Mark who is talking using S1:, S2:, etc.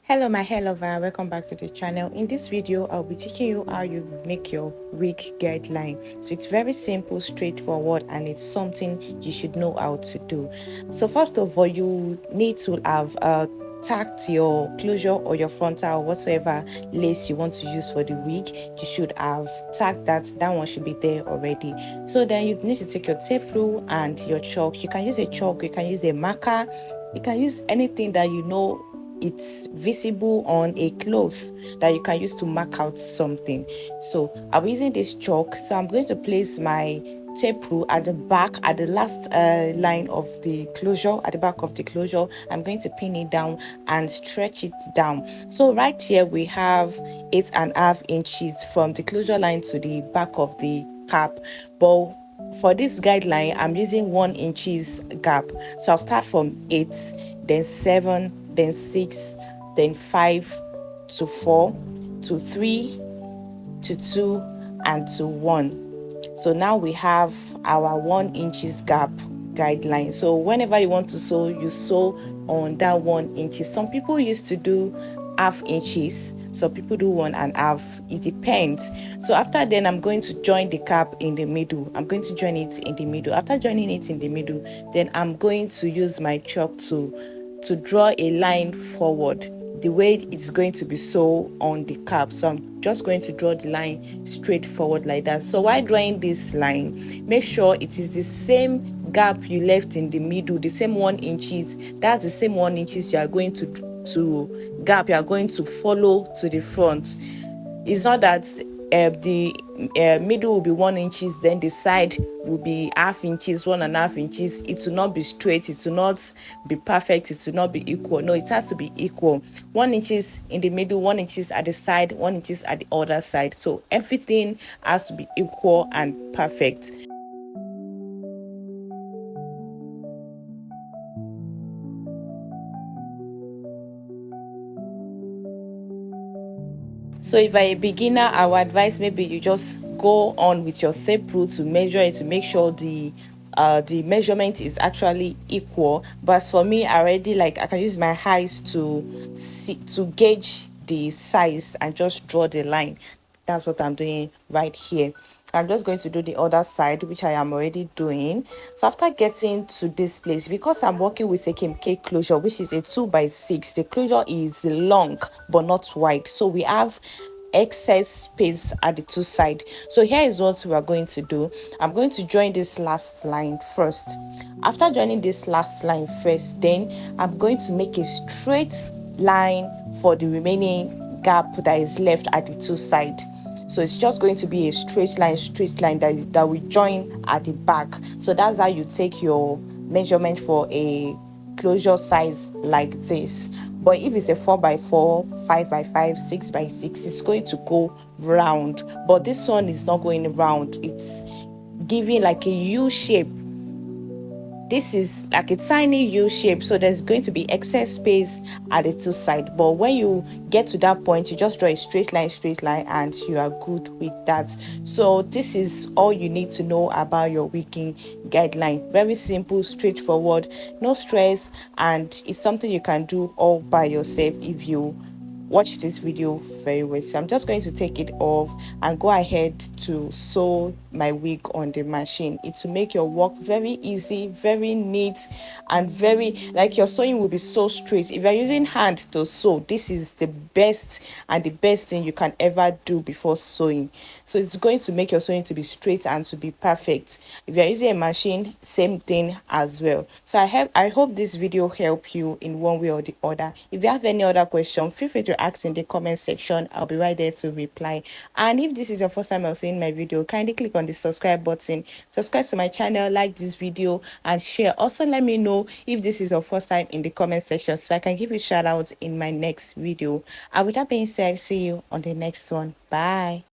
S1: Hello my hair lover, welcome back to the channel. In this video I'll be teaching you how you make your wig guideline. So it's very simple, straightforward, and it's something you should know how to do. So first of all, you need to have tacked your closure or your frontal or whatsoever lace you want to use for the wig. You should have tacked that one should be there already. So then you need to take your tape rule and your chalk. You can use a chalk, you can use a marker, you can use anything that you know it's visible on a cloth that you can use to mark out something. So I'm using this chalk, so I'm going to place my tape rule at the back, at the last line of the closure, at the back of the closure. I'm going to pin it down and stretch it down. So right here we have 8.5 inches from the closure line to the back of the cap, but for this guideline I'm using 1 inches gap. So I'll start from 8, then 7, then 6, then 5 to 4 to 3 to 2 and to 1. So now we have our 1 inches gap guideline. So whenever you want to sew, you sew on that 1 inch. Some people used to do half inches, some people do 1.5. It depends. So after then I'm going to join the cap in the middle. I'm going to join it in the middle. After joining it in the middle, then I'm going to use my chalk to draw a line forward the way it's going to be sewn on the cap. So I'm just going to draw the line straight forward like that. So while drawing this line, make sure it is the same gap you left in the middle, the same 1 inches. That's the same 1 inches you are going to gap, you are going to follow to the front. It's not that the middle will be 1 inches, then the side will be half inches, 1.5 inches. It will not be straight, it will not be perfect, it will not be equal. No, it has to be equal. 1 inches in the middle, 1 inches at the side, 1 inches at the other side. So everything has to be equal and perfect. So if you're a beginner, I would advise maybe you just go on with your tape rule to measure it, to make sure the measurement is actually equal. But for me, I can use my eyes to gauge the size and just draw the line. That's what I'm doing right here. I'm just going to do the other side, which I am already doing. So after getting to this place, because I'm working with a KMK closure, which is a 2x6, the closure is long but not wide. So we have excess space at the two sides. So here is what we are going to do. I'm going to join this last line first. After joining this last line first, then I'm going to make a straight line for the remaining gap that is left at the two sides. So it's just going to be a straight line that we join at the back. So that's how you take your measurement for a closure size like this. But if it's a 4x4, 5x5, 6x6, it's going to go round. But this one is not going round, it's giving like a U shape. This is like a tiny U shape, so there's going to be excess space at the two sides. But when you get to that point, you just draw a straight line, and you are good with that. So this is all you need to know about your wigging guideline. Very simple, straightforward, no stress, and it's something you can do all by yourself if you watch this video very well. So I'm just going to take it off and go ahead to sew my wig on the machine. It will make your work very easy, very neat, and very like your sewing will be so straight. If you're using hand to sew, this is the best thing you can ever do before sewing. So it's going to make your sewing to be straight and to be perfect. If you're using a machine, same thing as well. So I hope this video helped you in one way or the other. If you have any other question, feel free to ask in the comment section. I'll be right there to reply. And if this is your first time seeing my video, kindly click on the subscribe button, subscribe to my channel, like this video and share. Also let me know if this is your first time in the comment section so I can give you shout out in my next video. And with that being said, see you on the next one. Bye.